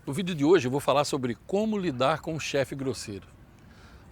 No vídeo de hoje eu vou falar sobre como lidar com um chefe grosseiro.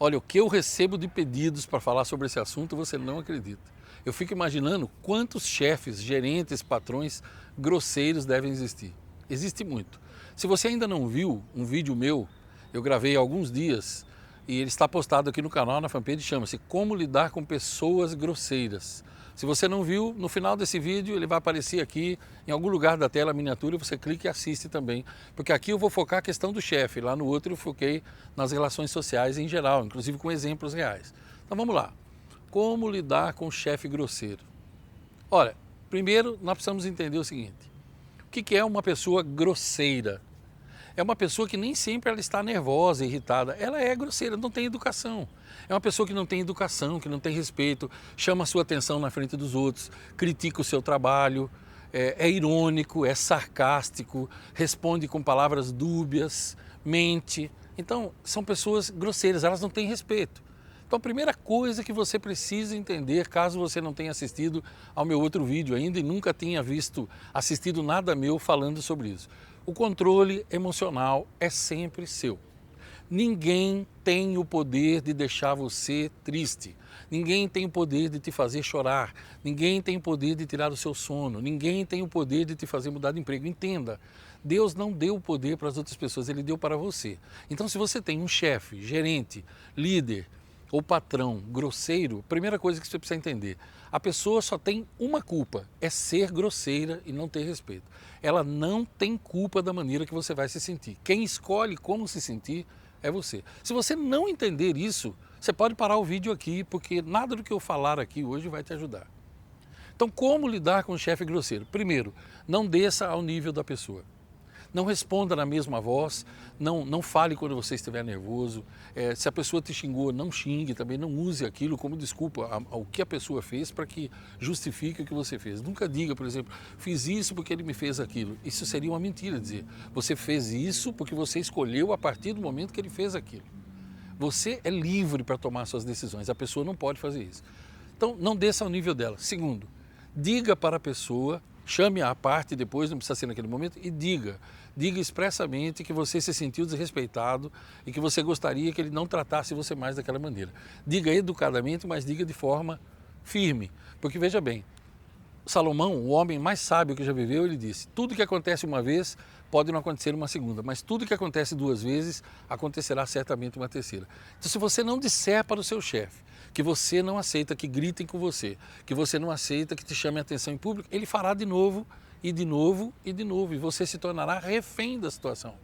Olha, o que eu recebo de pedidos para falar sobre esse assunto você não acredita. Eu fico imaginando quantos chefes, gerentes, patrões grosseiros devem existir. Existe muito. Se você ainda não viu um vídeo meu, eu gravei há alguns dias e ele está postado aqui no canal, na fanpage, chama-se Como Lidar com Pessoas Grosseiras. Se você não viu, no final desse vídeo ele vai aparecer aqui em algum lugar da tela, a miniatura, você clica e assiste também. Porque aqui eu vou focar a questão do chefe, lá no outro eu foquei nas relações sociais em geral, inclusive com exemplos reais. Então vamos lá. Como lidar com o chefe grosseiro? Olha, primeiro nós precisamos entender o seguinte. O que é uma pessoa grosseira? É uma pessoa que nem sempre ela está nervosa, irritada. Ela é grosseira, não tem educação. É uma pessoa que não tem educação, que não tem respeito, chama a sua atenção na frente dos outros, critica o seu trabalho, é irônico, é sarcástico, responde com palavras dúbias, mente. Então, são pessoas grosseiras, elas não têm respeito. Então, a primeira coisa que você precisa entender, caso você não tenha assistido ao meu outro vídeo ainda e nunca tenha assistido nada meu falando sobre isso. O controle emocional é sempre seu. Ninguém tem o poder de deixar você triste. Ninguém tem o poder de te fazer chorar. Ninguém tem o poder de tirar o seu sono. Ninguém tem o poder de te fazer mudar de emprego. Entenda, Deus não deu o poder para as outras pessoas, Ele deu para você. Então, se você tem um chefe, gerente, líder ou patrão grosseiro, a primeira coisa que você precisa entender, a pessoa só tem uma culpa, é ser grosseira e não ter respeito. Ela não tem culpa da maneira que você vai se sentir. Quem escolhe como se sentir é você. Se você não entender isso, você pode parar o vídeo aqui, porque nada do que eu falar aqui hoje vai te ajudar. Então, como lidar com o chefe grosseiro? Primeiro, não desça ao nível da pessoa. Não responda na mesma voz, não fale quando você estiver nervoso. Se a pessoa te xingou, não xingue também, não use aquilo como desculpa ao que a pessoa fez para que justifique o que você fez. Nunca diga, por exemplo, fiz isso porque ele me fez aquilo. Isso seria uma mentira dizer. Você fez isso porque você escolheu a partir do momento que ele fez aquilo. Você é livre para tomar suas decisões, a pessoa não pode fazer isso. Então, não desça ao nível dela. Segundo, diga para a pessoa, chame-a à parte depois, não precisa ser naquele momento, e diga expressamente que você se sentiu desrespeitado e que você gostaria que ele não tratasse você mais daquela maneira. Diga educadamente, mas diga de forma firme, porque veja bem, Salomão, o homem mais sábio que já viveu, ele disse, tudo que acontece uma vez pode não acontecer uma segunda, mas tudo que acontece duas vezes acontecerá certamente uma terceira. Então, se você não disser para o seu chefe que você não aceita que gritem com você, que você não aceita que te chame a atenção em público, ele fará de novo e de novo e de novo, e você se tornará refém da situação.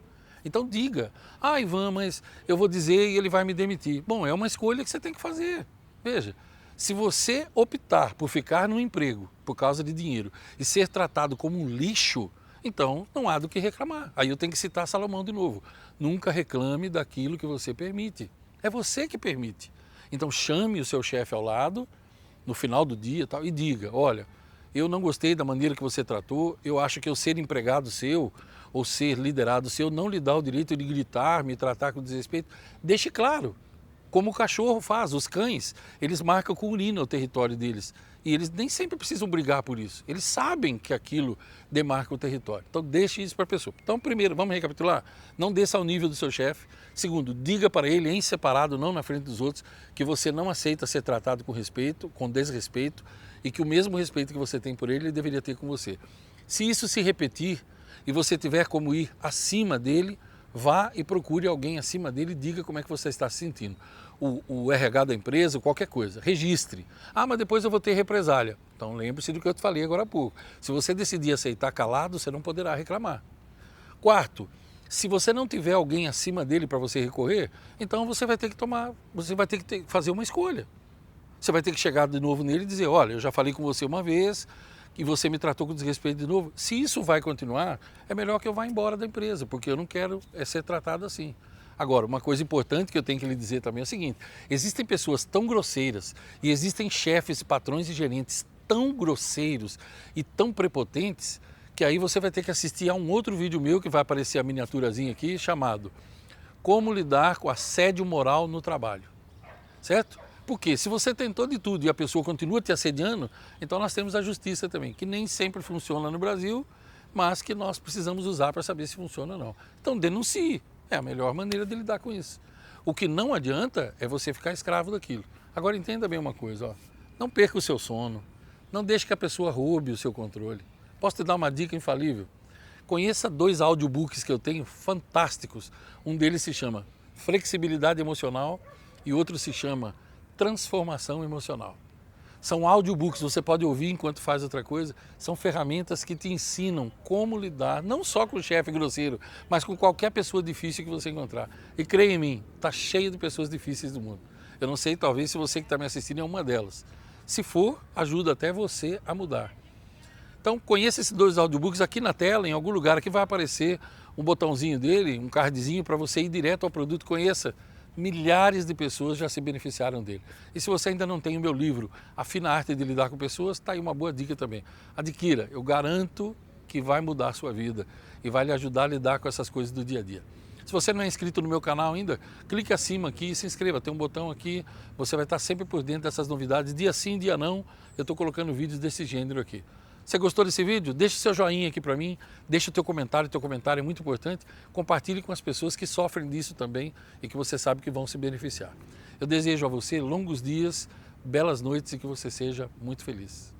Então diga, Ivan, mas eu vou dizer e ele vai me demitir. Bom, é uma escolha que você tem que fazer. Veja, se você optar por ficar no emprego por causa de dinheiro e ser tratado como um lixo, então não há do que reclamar. Aí eu tenho que citar Salomão de novo. Nunca reclame daquilo que você permite. É você que permite. Então chame o seu chefe ao lado, no final do dia tal, e diga, olha, eu não gostei da maneira que você tratou, eu acho que eu ser empregado seu ou ser liderado seu não lhe dá o direito de gritar, me tratar com desrespeito. Deixe claro, como o cachorro faz, os cães, eles marcam com urina o território deles. E eles nem sempre precisam brigar por isso. Eles sabem que aquilo demarca o território. Então deixe isso para a pessoa. Então primeiro, vamos recapitular? Não desça ao nível do seu chefe. Segundo, diga para ele em separado, não na frente dos outros, que você não aceita ser tratado com respeito, com desrespeito, e que o mesmo respeito que você tem por ele, ele deveria ter com você. Se isso se repetir e você tiver como ir acima dele, vá e procure alguém acima dele e diga como é que você está se sentindo. O RH da empresa, qualquer coisa, registre. Mas depois eu vou ter represália. Então lembre-se do que eu te falei agora há pouco. Se você decidir aceitar calado, você não poderá reclamar. Quarto, se você não tiver alguém acima dele para você recorrer, então você vai ter que fazer uma escolha. Você vai ter que chegar de novo nele e dizer, olha, eu já falei com você uma vez e você me tratou com desrespeito de novo. Se isso vai continuar, é melhor que eu vá embora da empresa, porque eu não quero ser tratado assim. Agora, uma coisa importante que eu tenho que lhe dizer também é o seguinte, existem pessoas tão grosseiras e existem chefes, patrões e gerentes tão grosseiros e tão prepotentes que aí você vai ter que assistir a um outro vídeo meu que vai aparecer a miniaturazinha aqui, chamado Como Lidar com Assédio Moral no Trabalho, certo? Porque se você tentou de tudo e a pessoa continua te assediando, então nós temos a justiça também, que nem sempre funciona no Brasil, mas que nós precisamos usar para saber se funciona ou não. Então denuncie, é a melhor maneira de lidar com isso. O que não adianta é você ficar escravo daquilo. Agora entenda bem uma coisa, ó. Não perca o seu sono, não deixe que a pessoa roube o seu controle. Posso te dar uma dica infalível? Conheça 2 audiobooks que eu tenho fantásticos. Um deles se chama Flexibilidade Emocional e outro se chama Transformação Emocional. São audiobooks, você pode ouvir enquanto faz outra coisa. São ferramentas que te ensinam como lidar, não só com o chefe grosseiro, mas com qualquer pessoa difícil que você encontrar. E creia em mim, está cheio de pessoas difíceis do mundo. Eu não sei, talvez se você que está me assistindo é uma delas. Se for, ajuda até você a mudar. Então conheça esses 2 audiobooks aqui na tela, em algum lugar aqui vai aparecer um botãozinho dele, um cardzinho para você ir direto ao produto. Conheça, milhares de pessoas já se beneficiaram dele. E se você ainda não tem o meu livro, A Fina Arte de Lidar com Pessoas, está aí uma boa dica também. Adquira, eu garanto que vai mudar a sua vida e vai lhe ajudar a lidar com essas coisas do dia a dia. Se você não é inscrito no meu canal ainda, clique acima aqui e se inscreva. Tem um botão aqui, você vai estar sempre por dentro dessas novidades. Dia sim, dia não, eu estou colocando vídeos desse gênero aqui. Você gostou desse vídeo? Deixe seu joinha aqui para mim, deixe o teu comentário é muito importante. Compartilhe com as pessoas que sofrem disso também e que você sabe que vão se beneficiar. Eu desejo a você longos dias, belas noites e que você seja muito feliz.